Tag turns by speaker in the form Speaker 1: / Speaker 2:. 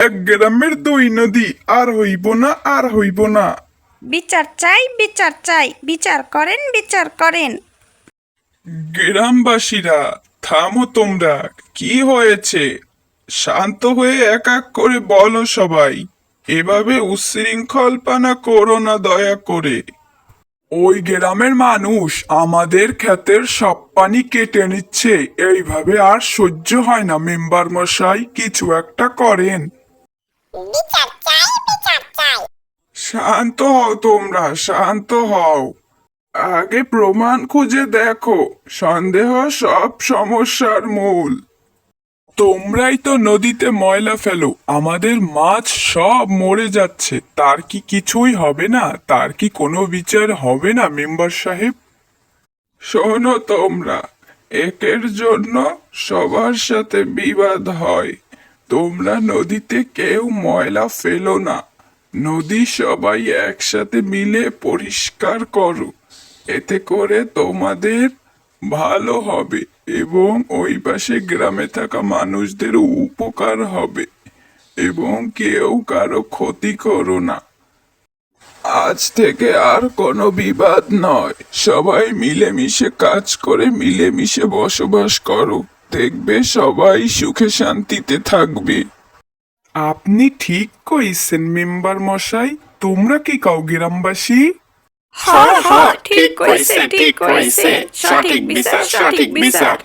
Speaker 1: এক গ্রামের দুই নদী, আর হইব না, আর হইব না।
Speaker 2: বিচার চাই, বিচার চাই, বিচার করেন, বিচার করেন।
Speaker 1: গ্রামবাসীরা, থামো তোমরা। কি হয়েছে? শান্ত হয়ে এক এক করে বলো সবাই। এভাবে উচ্ছৃঙ্খলপনা করো না দয়া করে। ওই গ্রামের মানুষ আমাদের ক্ষেতের সব পানি কেটে নিচ্ছে। এইভাবে আর সহ্য হয় না মেম্বার মশাই, কিছু একটা করেন।
Speaker 3: বিচার চাই, বিচার চাই।
Speaker 1: শান্ত হও তোমরা, শান্ত হও। আগে প্রমাণ খুঁজে দেখো। সন্দেহ সব সমস্যার মূল। তোমরাই তো নদীতে ময়লা ফেলো, আমাদের মাছ সব মরে যাচ্ছে। তার কি কিছুই হবে না? তার কি কোনো বিচার হবে না মেম্বার সাহেব? শোনো তোমরা, একের জন্য সবার সাথে বিবাদ হয়। তোমরা নদীতে কেউ ময়লা ফেলো না। নদী সবাই একসাথে মিলে পরিষ্কার করো। এতে করে তোমাদের ভালো হবে এবং ওই পাশে গ্রামে থাকা মানুষদের উপকার হবে, এবং কেউ কারো ক্ষতি করো না। আজ থেকে আর কোনো বিবাদ নয়। সবাই মিলেমিশে কাজ করে মিলেমিশে বসবাস করো। দেখবে সবাই সুখে শান্তিতে থাকবে। আপনি ঠিক কইছেন মেম্বার মশাই। তোমরা কি কও গ্রামবাসী?
Speaker 2: হ্যাঁ হ্যাঁ, ঠিক কইছে, ঠিক কইছে। সঠিক বিচার, সঠিক বিচার।